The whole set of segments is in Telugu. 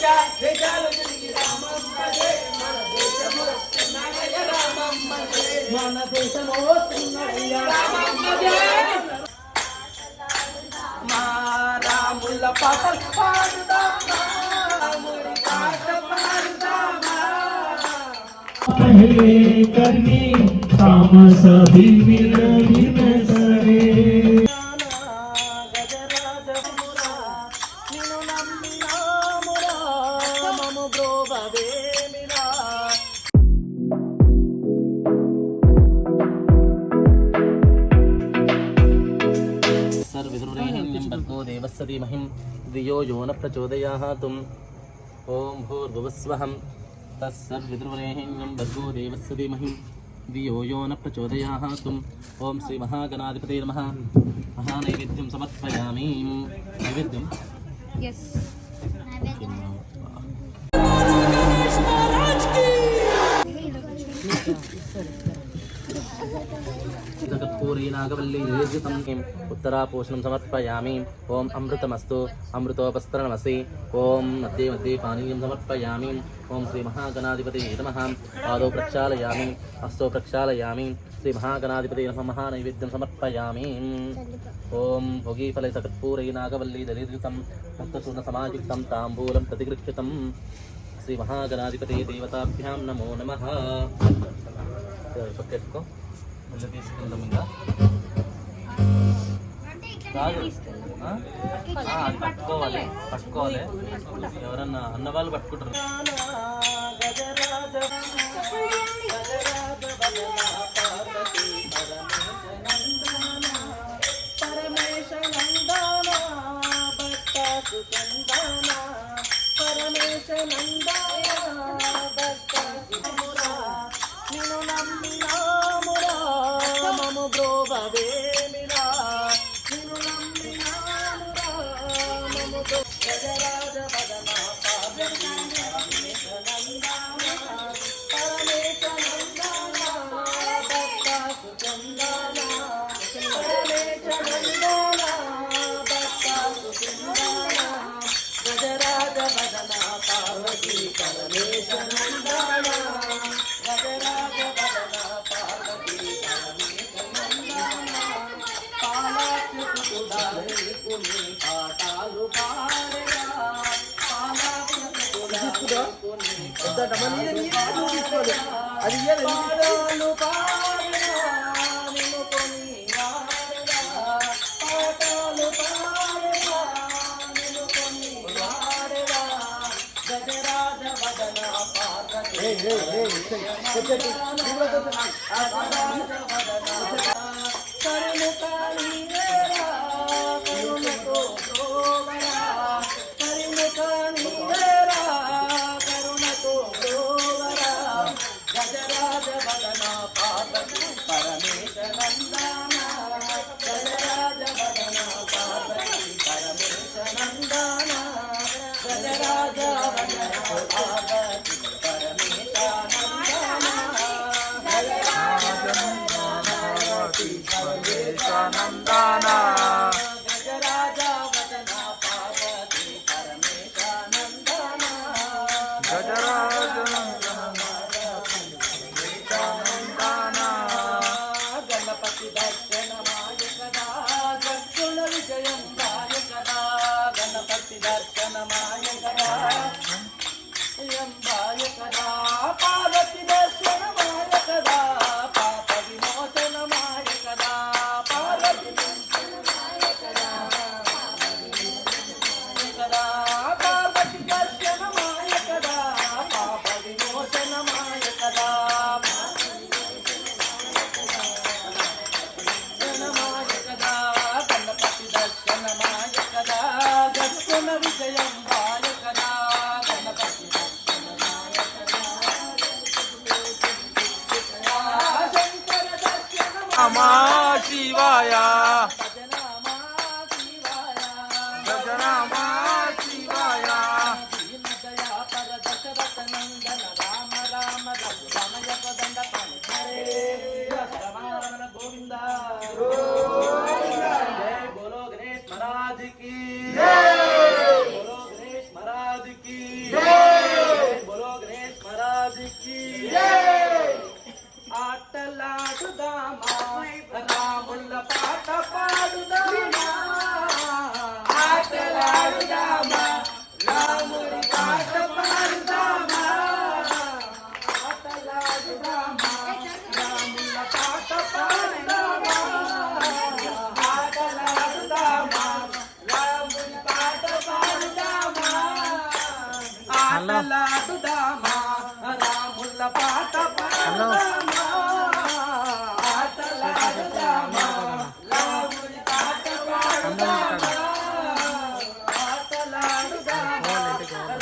దేశాలు తిరిగి రామమ్మదే మన దేశము వస్తున్నాడయ్య రామమ్మదే మన దేశము వస్తున్నాడయ్య రామమ్మదే మా రాముల పాట పాడుదామా రాముడి పాట పాడుదామా पहले करनी तामस भी विरहिन सरे देवस्य धीमहि धियो यो न प्रचोदयात् ओम भूर्भुवस्वः तत्सवितुर्वरेण्यं भर्गो देवस्य धीमहि धियो यो न प्रचोदयात् ओम श्री महागणाधिपते नमः महानैवेद्यं समर्पयामि नैवेद्यं यस जगत्पूरी नागवल्ली निर्जितं किम् उत्तरापोषणं समर्पयामि ओम अमृतमस्तु अमृतोपस्तरणमसि ओम मध्ये मध्ये पानीयं समर्पयामि ओम श्री महागणाधिपते नमः पादौ प्रक्षालयामि हस्तौ प्रक्षालयामि श्री महागणाधिपते नमः महानैवेद्यं समर्पयामि ओम भोगीफले जगत्पूरी नागवल्ली निर्जितं मुक्तचूर्णसमायुक्तं ताम्बूलं प्रतिगृह्यतं श्री महागणाधिपते देवताभ्यां नमो नमः पक्केట్టుకో మళ్ళీ తీసుకుందాం ఇంకా అది పట్టుకోవాలి ఎవరన్నా అన్నవాళ్ళు పట్టుకుంటారు की बोलो गणेश महाराज की ఆటలాడుదామా రాముల పాట పాడుదామా ఆటలాడుదామా రాముడి పాట పాడుదామా ఆటలాడుదామా రాముల పాట పాడుదామా ఆటలాడుదామా రాముడి పాట పాడుదామా ఆటలాడుదామా రాముల పాట పాడుదామా ఆటలాడుదామా రాముడి పాట పాడుదామా ఆటలాడుదామా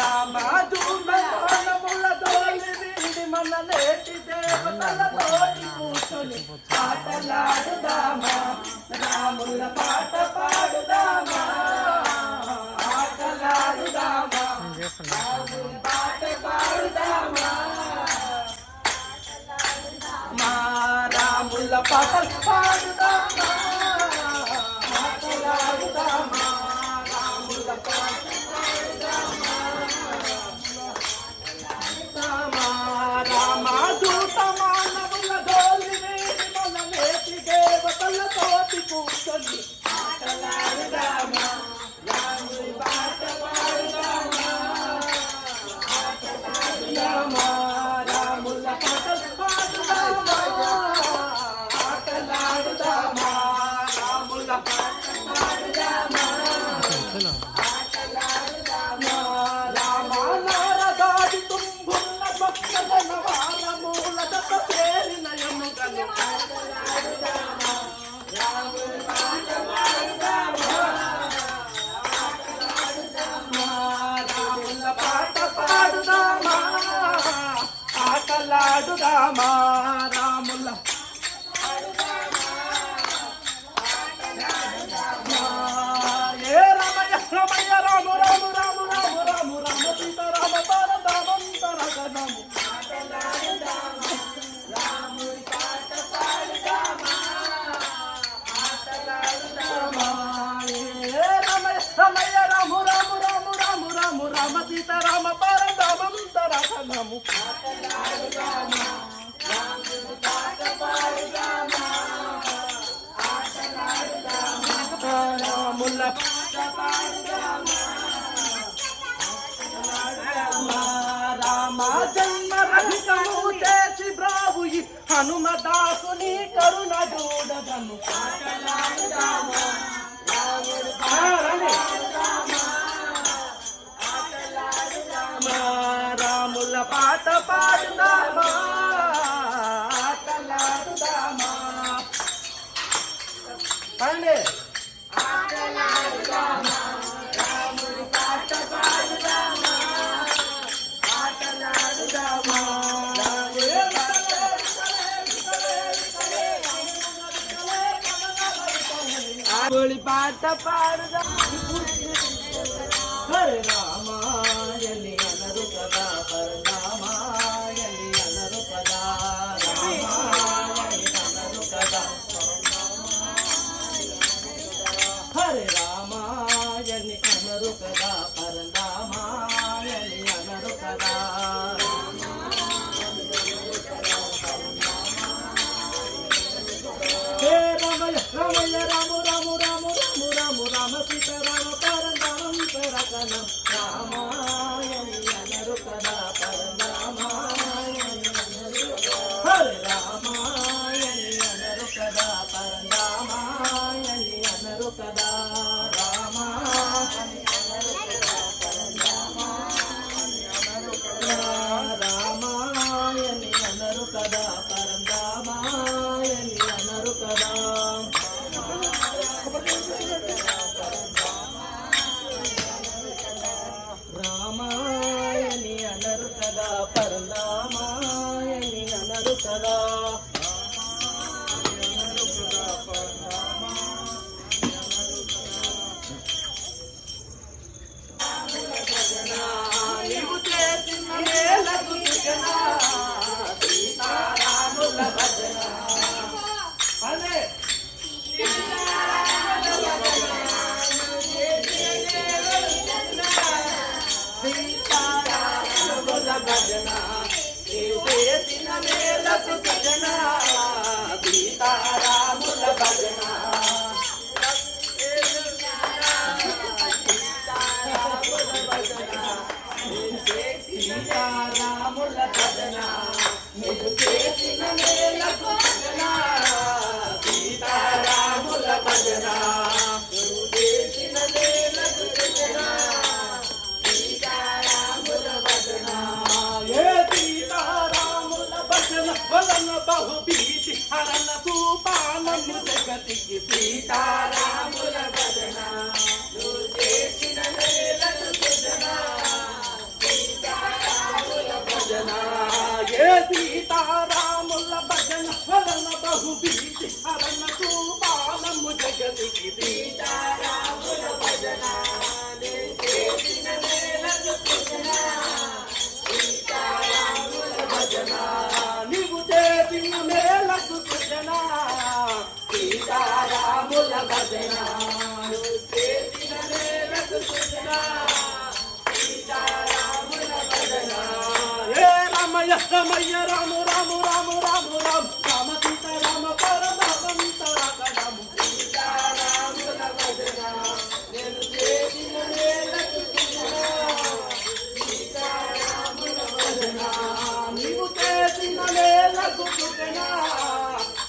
రామదూతముల దోలి వీడి మన నేటి దేవతల తోటి కూర్చొని ఆటలాడుదామా రాముల పాట పాడుదామా ఆటలాడుదామా రాముడి పాట పాడుదామా మా రాముల పాట పాడుదామా ఆటలాడుదామా రాముల పాట పాడుదామా రామదూత మానవుల గోలి వేడి మన నేటి దేవతల తోటి కూర్చొని ఆటలాడుదామా రాముడి పాట పాడుదామా ఆటలాడుదామా రాముల పాట పాడుదామా ఆటలాడుదామా రాముల పాట పాడుదామా ఆటలాడుదామా రామానారదాది తుంబుల్ల భక్తజన వారమూల దశ పేరిన యముగను ఆటలాడుదామా రాముడి పాట పాడుదామా ఆటలాడుదామా రాముల పాట పాడుదామా ఆటలాడుదామా రాముల ఏ రమయ రమయ రాము రాము రాము రాము రాము రామ సీతారామ పరదామంతరగనము ఆటలాడుదామా రాముడి పాట పాడుదామా ఆటలాడుదామా ఏ రమయ రమయ రాము రాము రాము రాము రాము రామ సీతారామ పరదామంతరగనము ఆటలాడుదామా రాముడి పాట పాడుదామా ఆటలాడుదామా రాముల పాట పాడుదామా రామ జన్మ రహితము చేసి బ్రావుయి హనుమదాసుని కరుణ చూడగను ఆటలాడుదామా రాముడి పాట పాడుదామా ఆటలాడుదామా రాముల పాట పాడుదామా ఆటలాడుదామా పండి ఆటలాడుదామా రాముడి పాట పాడుదామా ఆటలాడుదామా రాముడి పాట పాడుదామా హరే రామాయని అనరు కదా పరనామాయని అనరు కదా రామాయని అనరు కదా హరే రామాయని అనరు కదా పరనామాయని అనరు కదా హే రమయ రమయ రాము రాము రాము రాము రాము రామ సీతారామ పరనామంతరగనం రామాయని అనరు కదా పరనామాయని అనరు హరే రామాయని అనరు కదా పరనామాయని అనరు కదా రామాయని అనరు కదా పరనామాయని అనరు కదా రామాయని అనరు కదా పరనామాయని అనరు కదా రామాయని అనరు కదా పరనామాయని అనరు కదా నీవు చేసిన భజన నీవు చేసిన మేలకు సృజన సీతారాముల భజన సీతారాముల భజన నీవు చేసిన మేలకు సృజన సీతారాముల భజన నీవు చేసిన మేలకు సృజన సీతారాముల భజన ఏ సీతారాముల భజన వలన బహుభీతి హరణ సూపానము జగతికి సీతారాముల భజన నువ్వు చేసిన మేలకు సృజన సీతారాముల భజన ఏ సీతారాముల భజన వలన బహుభీతి హరణ సూపానము జగతికి సీతారాముల భజన నువ్వు చేసిన మేలకు సృజన సీతారాముల భజన నీవు చేసిన మేలకు సృజన సీతారాముల భజన నువ్వు చేసిన మేలకు సృజన సీతారాముల భజన ఏ రామయ్య రమయ్య రాము రాము రాము రాము రాము రామ సీతారామ పరమహంస రాకడము సీతారాముల భజన నేను చేసిన మేలకు సృజన సీతారాముల భజన నీవు చేసిన మేలకు సృజన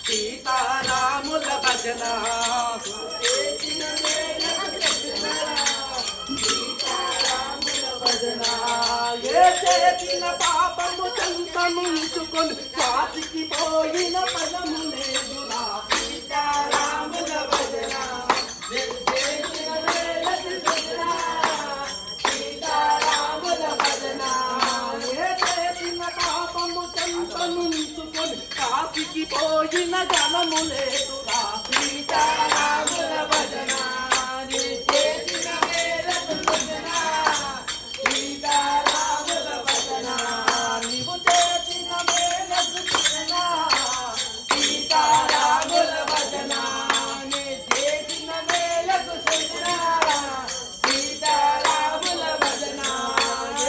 సీతారాముల భజన చేసిన మేలకు సృజన సీతారాముల భజన ఏ చేసిన పాపము చంతముంచుకొని స్వాతికి పోయిన పదము లేదురా సీతారాముల భజన నేను చేసిన మేలకు సృజన సీతారాముల భజన ఏ చేసిన పాపము చంతముంచుకొని కాశీకి పోయిన ధనము లేదురా సీతారాముల భజన నీ చేసిన మేలకు సృజన సీతారాముల భజన నీవు చేసిన మేలకు సృజన సీతారాముల భజన నీ చేసిన మేలకు సృజన సీతారాముల భజన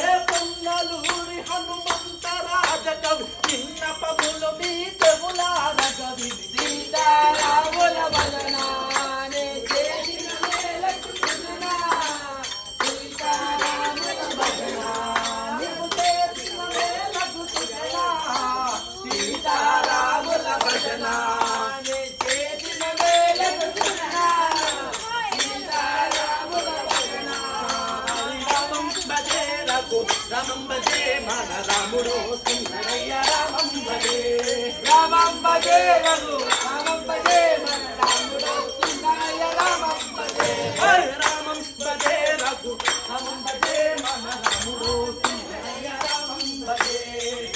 ఏ పున్నలూరి హనుమంత రాజకవి చిన్న పగులు మీ చెవులారగవి సీతారాముల భజన నీ చేసిన మేలకు సృజన సీతారాముల భజన నీవు చేసిన మేలకు సృజన సీతారాముల భజన నీ చేసిన మేలకు సృజన సీతారాముల భజన రామం భజే రఘు రామం భజే మన రాముడు సుందరయ్య రామం భజే రఘు రామం భజే మన రాముడు సుందరయ్య రామం భజే రామం భజే రఘు రామం భజే మన రాముడు సుందరయ్య రామం భజే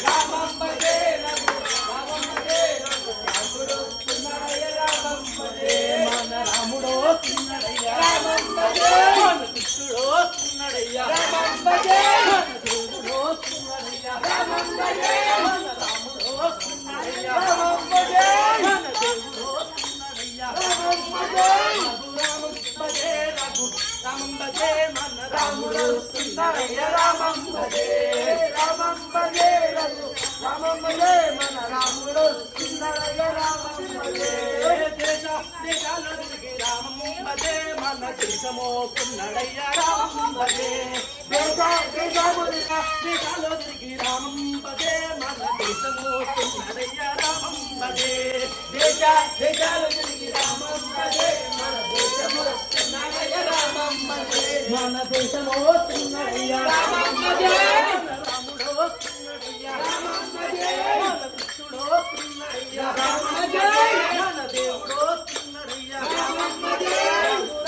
రామం భజే రఘు రామం భజే రాముడు సుందరయ్య రామం భజే మన రాముడు సుందరయ్య రామం భజే మన కృష్ణుడు సుందరయ్య రామం భజే మన దేవుడు సుందరయ్య రామం భజే మన రాముడు సుందరయ్య రామం భజే మన దేవుడు సుందరయ్య రామం భజే రామం భజే రఘు రామం భజే మన రాముడు సుందరయ్య రామం భజే రామం భజే రఘు రామం భజే మన రాముడు సుందరయ్య రామం భజే దేశాలు తిరిగి రామం భజే మన దేశమో సుందరయ్య రామం భజే దేశాలు తిరిగి రామం భజే మన దేశమో సుందరయ్య రామం భజే దేశాలు తిరిగి రామం భజే మన దేశమో సుందరయ్య రామం భజే మన దేశమో సుందరయ్య రామం భజే మన రాముడో సుందరయ్య రామం భజే మన కృష్ణుడో సుందరయ్య రామం భజే మన దేవుడో సుందరయ్య రామం భజే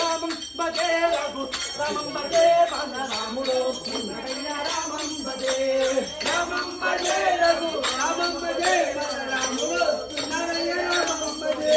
రామం భజే రఘు రామం భజే మన రాముడో సుందరయ్య రామం భజే రఘు రామం భజే మన రాముడో సుందరయ్య రామం భజే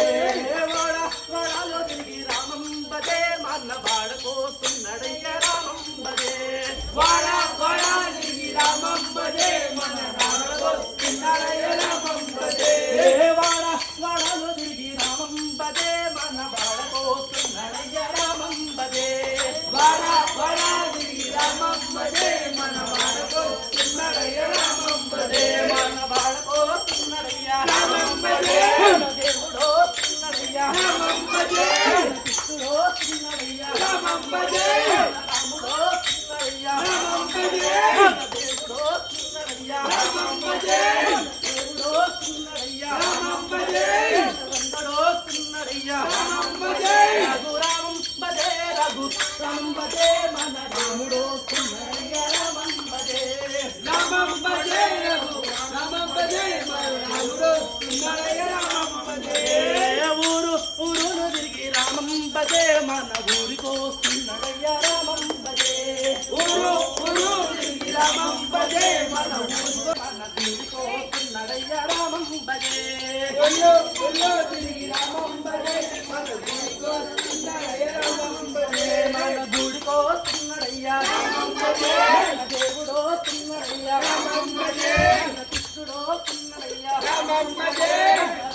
ఒళ్ళో ఒళ్ళో తిరిగి రామం భజే మన గుడికో వస్తున్నాడయ్య రామం భజే మన గుడికో వస్తున్నాడయ్య రామం భజే మన దేవుడో వస్తున్నాడయ్య రామం భజే మన కృష్ణుడో వస్తున్నాడయ్య రామం భజే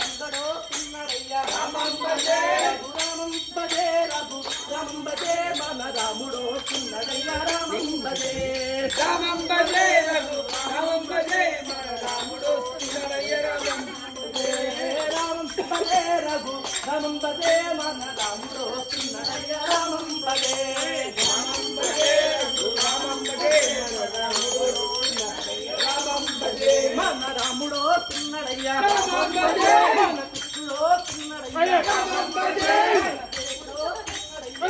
రంగడో వస్తున్నాడయ్య రామం భజే రామం భజే రఘు రామం భజే మన రాముడో వస్తున్నాడయ్య రామం భజే రామం భజే రఘు రామం భజే మన రాముడో వస్తున్నాడయ్య రామం భజే రామం భజే రఘు రామం భజే మన రాముడో వస్తున్నాడయ్య రామం భజే రామం భజే రఘు రామం భజే మన రాముడో వస్తున్నాడయ్య రామం భజే మన రాముడో వస్తున్నాడయ్య రామం భజే మన కృష్ణుడో వస్తున్నాడయ్య రామం భజే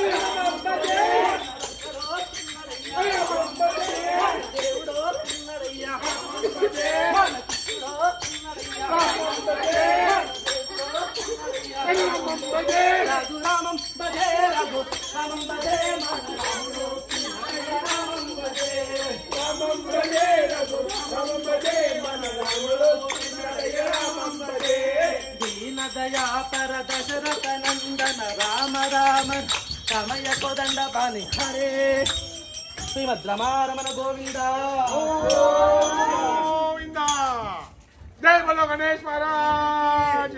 రామం భజే దేవుడో వస్తున్నాడయ్య రామం భజే మన కృష్ణుడో వస్తున్నాడయ్య రామం భజే రామం భజే రఘు రామం భజే రఘు రామం భజే మన రాముడో వస్తున్నాడయ్య రామం భజే రామం భజే రఘు రామం భజే మన రాముడో వస్తున్నాడయ్య రామం భజే దీన దయాపర దశరథ నందన రామ రామ సమయ కోదండ పాని హరే శ్రీమద్ రమారమణ గోవింద गोविंदा जय बोलो गणेश महाराज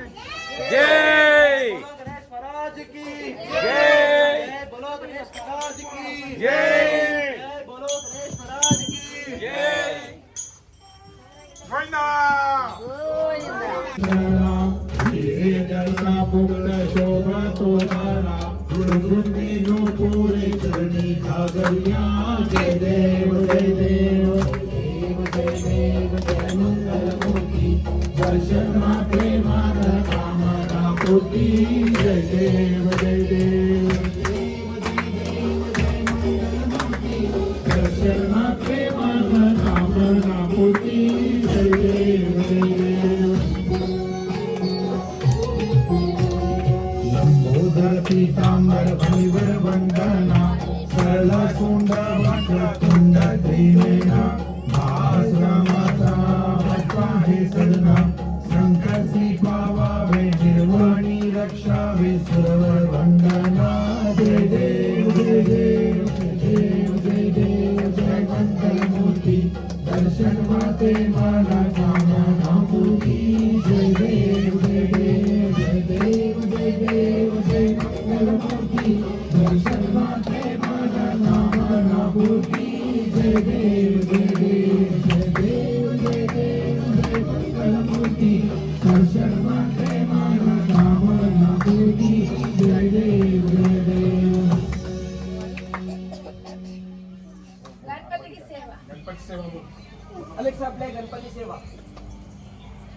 जय गणेश महाराज की जय बोलो गणेश महाराज की जय बोलो गणेश महाराज की जय गोविंदा पूरे चरणी जागरिया जय देव जय देव देव जय देव जय मंगल मूर्ति दर्शन मात्रे माता कामना पूर्ति जय देव जय देव दर्शन मात्रे माता कामना पूर्ति जय देव जय देव लंबोदर पीतांबर फणिवर वंदना सरल सुंद वक्रतुंड त्रिनेना भास्करमाता भक्ताहे सदना संकसी पावावे निर्वाणी रक्षावे सुरवर वंदना जय देव जय देव जय देव जय देव जय मंगल मूर्ति दर्शन माते माना कामना पूर्ति जय देव जय देव जय देव जय देव जय मंगल मूर्ति दर्शन माते माना कामना पूर्ति जय देव जय देव जय देव जय देव जय मंगल मूर्ति दर्शन माते माना कामना पूर्ति जय देव जय देव गणपति की सेवा गणपति सेवा अलेक्सा प्ले गणपति सेवा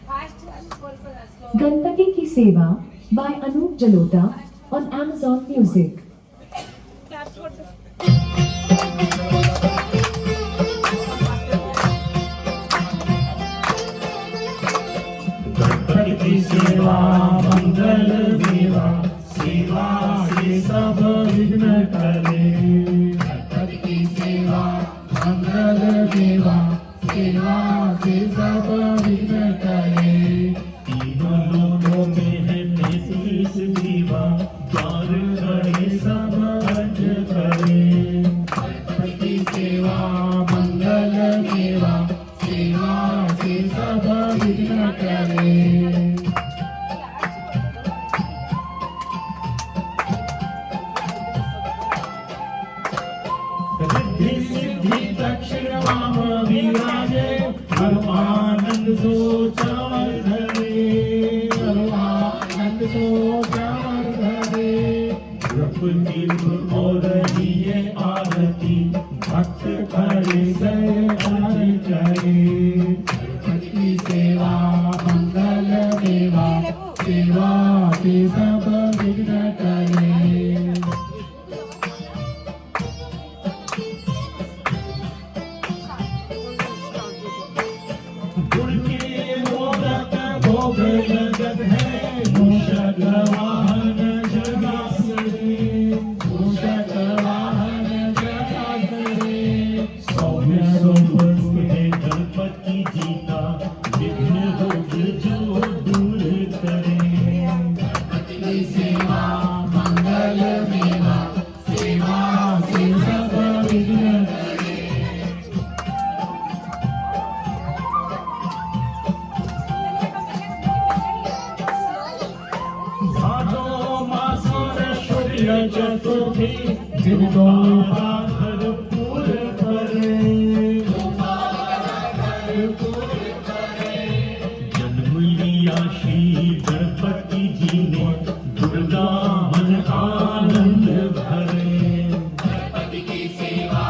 फास्ट बोल slow Ganpati Ki Seva by Anup Jalota on Amazon Music. Claps कर गणपति की सेवा मंगल देवा सेवा से सब विघ्न टले गणपति की सेवा मंगल देवा सेवा से सब विघ्न टले तीनों लोकों में है शीश दीवा द्वार खड़े सब अर्ज करे गणपति की सेवा मंगल देवा सेवा से सब विघ्न टले रिद्धि सिद्धि दक्षिण वाम विराजे परमानंद सो चार धरे परमानंद सो चार धरे रघुनील और दिए आरती भक्त करे गए हर चरे गणपति सेवा मंगल देवा सेवा से सब विघ्न टले गुण के मोदक भोग लगत है मूषक वाहन जगासुरे मूषक वाहन जगासुरे सौम्य सौम्य गणपति जीता विघ्न रोग जो दूर करे चतुर्थी गिरदो भरपूर करे जन्म लिया श्री गणपति जी ने दुर्गा मन आनंद भरे गणपति की सेवा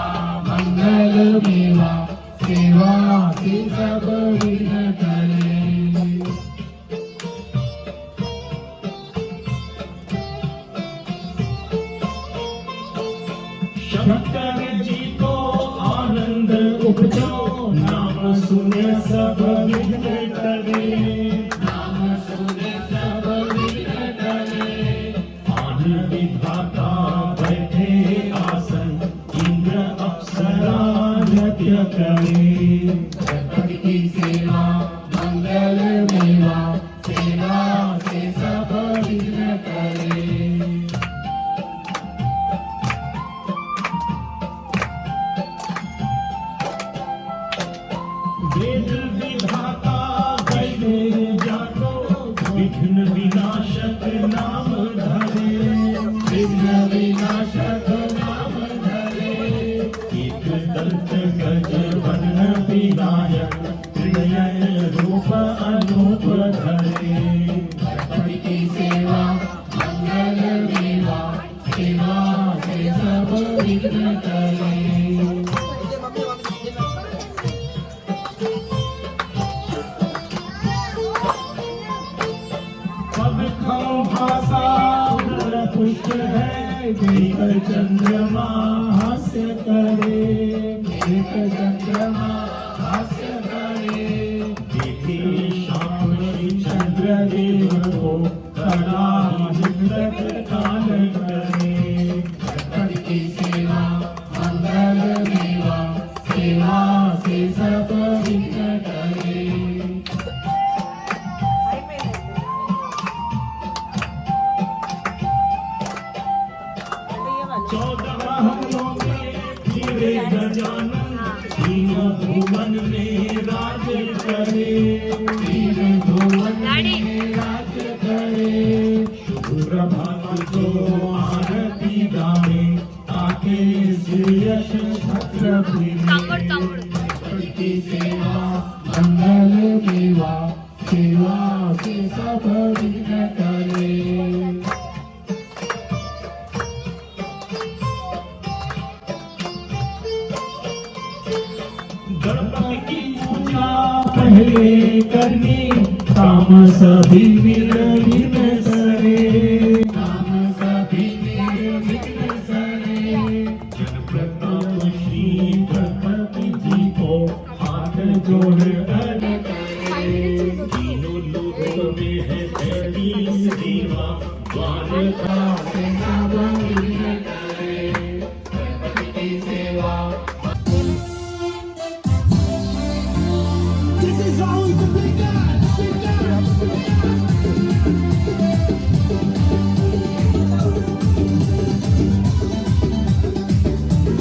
मंगल मेवा सेवा से सब विघ्न टले शंकर जी को आनंद उपजो नाम सुने सब विघ्न टले नाम सुने सब विघ्न टले आन विधाता बैठे आसन इंद्र अप्सरा नृत्य करे गणपति की सेवा मंगल मेवा सेवा से सब विघ्न टले वेद विधाता वैदे जातो विघ्न विनाशक नाम धरे विघ्न विनाशक नाम धरे एक दंत गज वर्ण विनायक त्रिनयन रूप अनूप धरे गणपति की सेवा मंगल मेवा सेवा से सब विघ्न टले भाषा पुष्ट है एक चंद्रमा हास्य करे एक चंद्रमा हास्य करे देखे शाम श्री चंद्रदेव को कड़ा हिंदक काल करे गणपति की सेवा मंगल मेवा सेवा से सब विघ्न टले गजानन तीनों भुवन में राज करे तीनों भुवन में राज करे शुभ प्रभात को आरती गावे आके श्रीयश छत्रपति की सेवा मंगल मेवा सेवा से सब विघ्न करे गणपति की पूजा पहले करनी काम सभी विघ्न सरे काम सभी विघ्न सरे जनप्रताप श्री गणपति जी को हाथ जोड़ तीनों लोगों में है पहली सेवा द्वारका